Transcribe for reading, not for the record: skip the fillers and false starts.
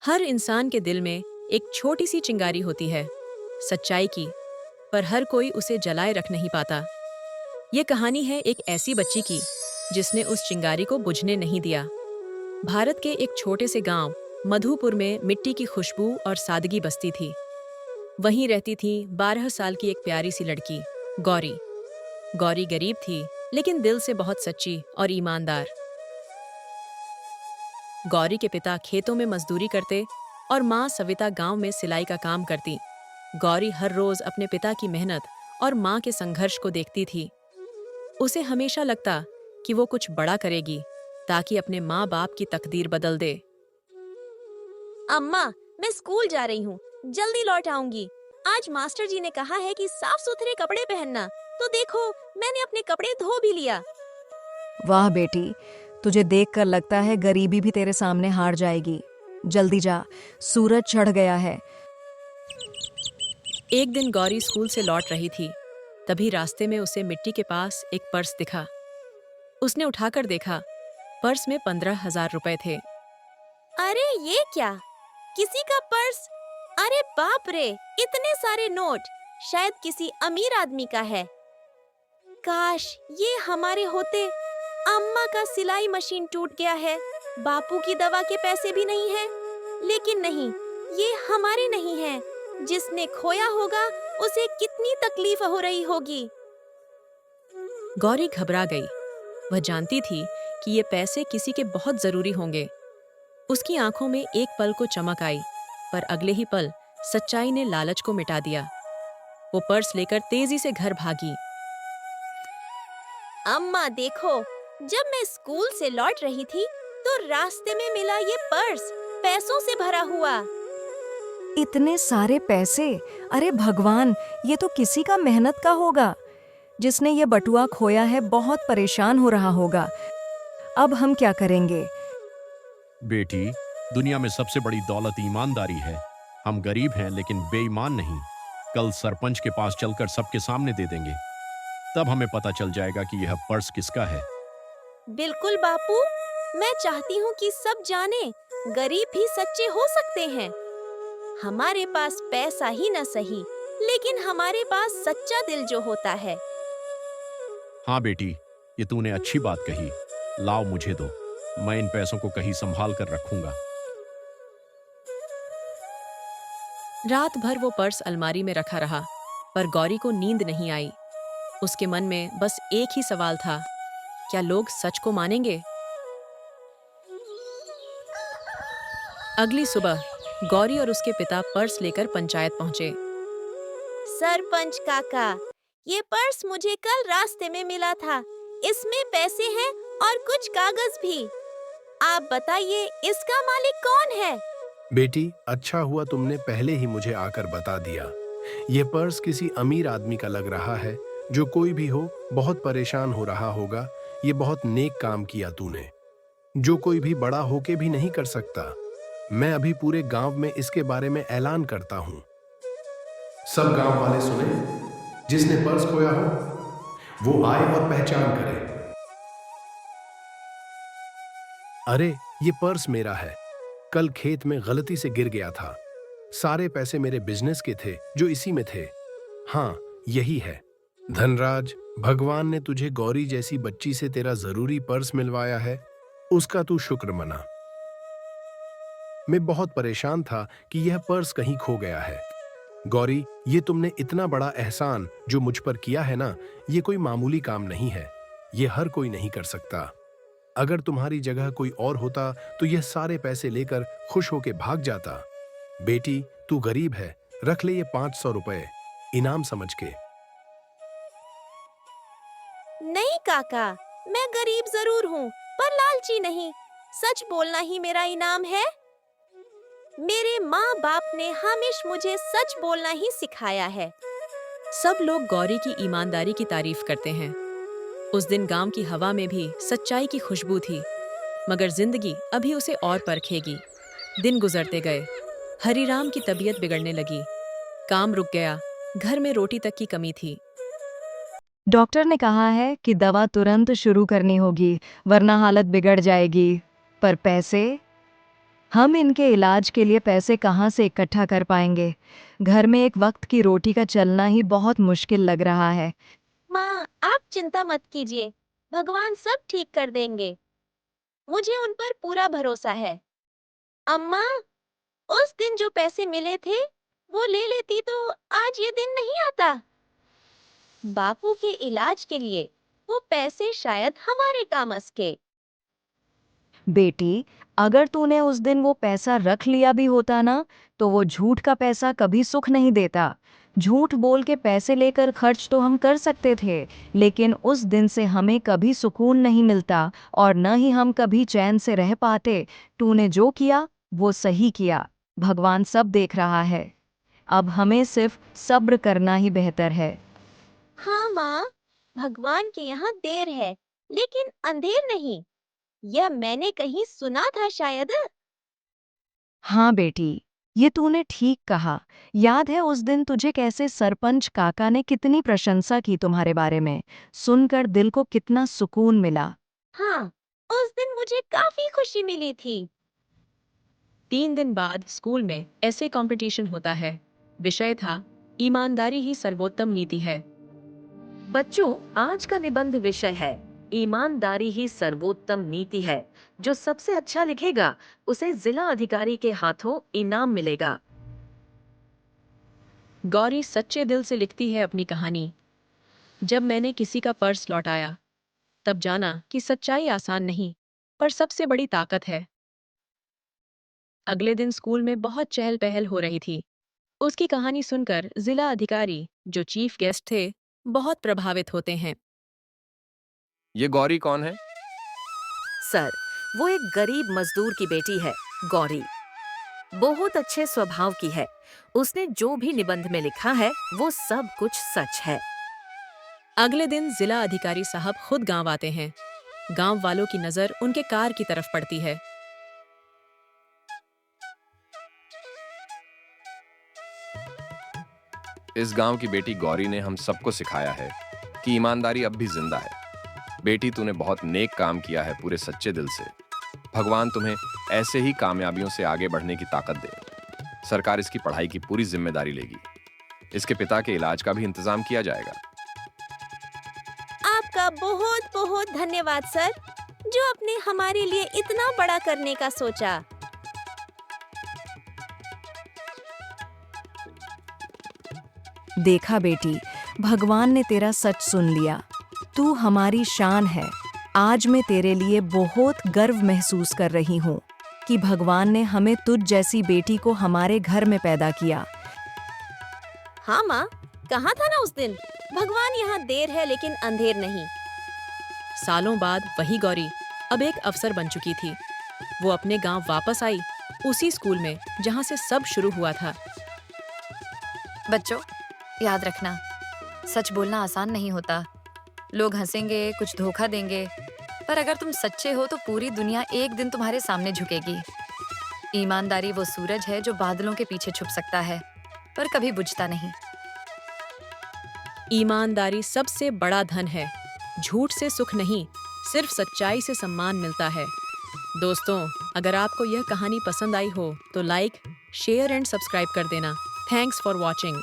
हर इंसान के दिल में एक छोटी सी चिंगारी होती है, सच्चाई की, पर हर कोई उसे जलाए रख नहीं पाता। ये कहानी है एक ऐसी बच्ची की जिसने उस चिंगारी को बुझने नहीं दिया। भारत के एक छोटे से गांव मधुपुर में मिट्टी की खुशबू और सादगी बसती थी। वहीं रहती थी 12 साल की एक प्यारी सी लड़की, गौरी। गौरी गरीब थी, लेकिन दिल से बहुत सच्ची और ईमानदार। गौरी के पिता खेतों में मजदूरी करते और माँ सविता गांव में सिलाई का काम करती। गौरी हर रोज अपने पिता की मेहनत और माँ के संघर्ष को देखती थी। उसे हमेशा लगता कि वो कुछ बड़ा करेगी ताकि अपने माँ बाप की तकदीर बदल दे। अम्मा, मैं स्कूल जा रही हूँ, जल्दी लौट आऊंगी। आज मास्टर जी ने कहा है कि साफ सुथरे कपड़े पहनना, तो देखो मैंने अपने कपड़े धो भी लिया। वाह बेटी, तुझे देखकर लगता है गरीबी भी तेरे सामने हार जाएगी। जल्दी जा, सूरज चढ़ गया है। एक दिन गौरी स्कूल से लौट रही थी, तभी रास्ते में उसे मिट्टी के पास एक पर्स दिखा। उसने उठाकर देखा, पर्स में 15,000 रुपए थे। अरे ये क्या, किसी का पर्स? अरे बाप रे, इतने सारे नोट, शायद किसी अमीर आदमी का है। काश ये हमारे होते। अम्मा का सिलाई मशीन टूट गया है, बापू की दवा के पैसे भी नहीं हैं। लेकिन नहीं, ये हमारे नहीं हैं। जिसने खोया होगा उसे कितनी तकलीफ हो रही होगी। गौरी घबरा गई। वह जानती थी कि ये पैसे किसी के बहुत जरूरी होंगे। उसकी आंखों में एक पल को चमक आई, पर अगले ही पल सच्चाई ने लालच को मिटा दिया। वो पर्स लेकर तेजी से घर भागी। अम्मा देखो, जब मैं स्कूल से लौट रही थी तो रास्ते में मिला ये पर्स, पैसों से भरा हुआ। इतने सारे पैसे! अरे भगवान, ये तो किसी का मेहनत का होगा। जिसने ये बटुआ खोया है बहुत परेशान हो रहा होगा। अब हम क्या करेंगे? बेटी, दुनिया में सबसे बड़ी दौलत ईमानदारी है। हम गरीब हैं लेकिन बेईमान नहीं। कल सरपंच के पास चलकर सबके सामने दे देंगे, तब हमें पता चल जाएगा कि यह पर्स किसका है। बिल्कुल बापू, मैं चाहती हूँ कि सब जाने, गरीब भी सच्चे हो सकते हैं। हमारे पास पैसा ही न सही, लेकिन हमारे पास सच्चा दिल जो होता है। हाँ बेटी, ये तूने अच्छी बात कही। लाओ मुझे दो, मैं इन पैसों को कहीं संभाल कर रखूंगा। रात भर वो पर्स अलमारी में रखा रहा, पर गौरी को नींद नहीं आई। उसके मन में बस एक ही सवाल था, क्या लोग सच को मानेंगे? अगली सुबह गौरी और उसके पिता पर्स लेकर पंचायत पहुंचे। सरपंच काका, ये पर्स मुझे कल रास्ते में मिला था। इसमें पैसे हैं और कुछ कागज भी। आप बताइए, इसका मालिक कौन है? बेटी, अच्छा हुआ तुमने पहले ही मुझे आकर बता दिया। ये पर्स किसी अमीर आदमी का लग रहा है। जो कोई भी हो, बहुत परेशान हो रहा होगा। ये बहुत नेक काम किया तूने, जो कोई भी बड़ा होके भी नहीं कर सकता। मैं अभी पूरे गांव में इसके बारे में ऐलान करता हूँ। सब गांव वाले सुने, जिसने पर्स खोया हो वो आए और पहचान करे। अरे ये पर्स मेरा है, कल खेत में गलती से गिर गया था। सारे पैसे मेरे बिजनेस के थे जो इसी में थे। हाँ, यही है। धनराज, भगवान ने तुझे गौरी जैसी बच्ची से तेरा जरूरी पर्स मिलवाया है, उसका तू शुक्र मना। मैं बहुत परेशान था कि यह पर्स कहीं खो गया है। गौरी, ये तुमने इतना बड़ा एहसान जो मुझ पर किया है ना, ये कोई मामूली काम नहीं है। ये हर कोई नहीं कर सकता। अगर तुम्हारी जगह कोई और होता तो यह सारे पैसे लेकर खुश होके भाग जाता। बेटी, तू गरीब है, रख ले ये 500 रुपए इनाम समझ के। नहीं काका, मैं गरीब जरूर हूँ, पर लालची नहीं। सच बोलना ही मेरा इनाम है। मेरे माँ बाप ने हमेशा मुझे सच बोलना ही सिखाया है। सब लोग गौरी की ईमानदारी की तारीफ करते हैं। उस दिन गांव की हवा में भी सच्चाई की खुशबू थी, मगर जिंदगी अभी उसे और परखेगी। दिन गुजरते गए, हरीराम की तबीयत बिगड़ने लगी। काम रुक गया, घर में रोटी तक की कमी थी। डॉक्टर ने कहा है कि दवा तुरंत शुरू करनी होगी, वरना हालत बिगड़ जाएगी। पर पैसे? हम इनके इलाज के लिए पैसे कहाँ से इकट्ठा कर पाएंगे? घर में एक वक्त की रोटी का चलना ही बहुत मुश्किल लग रहा है। माँ, आप चिंता मत कीजिए, भगवान सब ठीक कर देंगे। मुझे उन पर पूरा भरोसा है। अम्मा, उस दिन जो पैसे मिले थे, वो ले लेती तो आज ये दिन नहीं आता। बापू के इलाज के लिए वो पैसे शायद हमारे काम के। बेटी, अगर तूने उस दिन वो पैसा रख लिया भी होता ना, तो वो झूठ का पैसा कभी सुख नहीं देता। झूठ बोल के पैसे लेकर खर्च तो हम कर सकते थे, लेकिन उस दिन से हमें कभी सुकून नहीं मिलता और न ही हम कभी चैन से रह पाते। तूने जो किया वो सही किया। भगवान सब देख रहा है। अब हमें सिर्फ सब्र करना ही बेहतर है। हाँ माँ, भगवान के यहाँ देर है, लेकिन अंधेर नहीं। यह मैंने कहीं सुना था शायद। हाँ बेटी, ये तूने ठीक कहा। याद है उस दिन तुझे कैसे सरपंच काका ने कितनी प्रशंसा की तुम्हारे बारे में? सुनकर दिल को कितना सुकून मिला। हाँ, उस दिन मुझे काफी खुशी मिली थी। 3 दिन बाद स्कूल में ऐसे कंपटीशन होता है। विषय था ईमानदारी ही सर्वोत्तम नीति है। बच्चों, आज का निबंध विषय है ईमानदारी ही सर्वोत्तम नीति है। जो सबसे अच्छा लिखेगा उसे जिला अधिकारी के हाथों इनाम मिलेगा। गौरी सच्चे दिल से लिखती है अपनी कहानी। जब मैंने किसी का पर्स लौटाया, तब जाना कि सच्चाई आसान नहीं, पर सबसे बड़ी ताकत है। अगले दिन स्कूल में बहुत चहल पहल हो रही थी। उसकी कहानी सुनकर जिला अधिकारी, जो चीफ गेस्ट थे, बहुत प्रभावित होते हैं। ये गौरी कौन है? सर, वो एक गरीब मजदूर की बेटी है, गौरी। बहुत अच्छे स्वभाव की है। उसने जो भी निबंध में लिखा है वो सब कुछ सच है। अगले दिन जिला अधिकारी साहब खुद गांव आते हैं। गांव वालों की नजर उनके कार की तरफ पड़ती है। इस गांव की बेटी गौरी ने हम सबको सिखाया है कि ईमानदारी अब भी जिंदा है। बेटी, तूने बहुत नेक काम किया है पूरे सच्चे दिल से। भगवान तुम्हें ऐसे ही कामयाबियों से आगे बढ़ने की ताकत दे। सरकार इसकी पढ़ाई की पूरी जिम्मेदारी लेगी। इसके पिता के इलाज का भी इंतजाम किया जाएगा। आपका बहुत बहुत धन्यवाद सर, जो आपने हमारे लिए इतना बड़ा करने का सोचा। देखा बेटी, भगवान ने तेरा सच सुन लिया। तू हमारी शान है। आज मैं तेरे लिए बहुत गर्व महसूस कर रही हूँ कि भगवान ने हमें तुझ जैसी बेटी को हमारे घर में पैदा किया। हाँ माँ, कहाँ था ना उस दिन? भगवान यहाँ देर है लेकिन अंधेर नहीं। सालों बाद वही गौरी अब एक अफसर बन चुकी थी। वो अपने गांव वापस आई, उसी स्कूल में जहां से सब शुरू हुआ था। बच्चों, याद रखना, सच बोलना आसान नहीं होता। लोग हंसेंगे, कुछ धोखा देंगे, पर अगर तुम सच्चे हो तो पूरी दुनिया एक दिन तुम्हारे सामने झुकेगी। ईमानदारी वो सूरज है जो बादलों के पीछे छुप सकता है, पर कभी बुझता नहीं। ईमानदारी सबसे बड़ा धन है। झूठ से सुख नहीं, सिर्फ सच्चाई से सम्मान मिलता है। दोस्तों, अगर आपको यह कहानी पसंद आई हो तो लाइक, शेयर एंड सब्सक्राइब कर देना। Thanks for watching.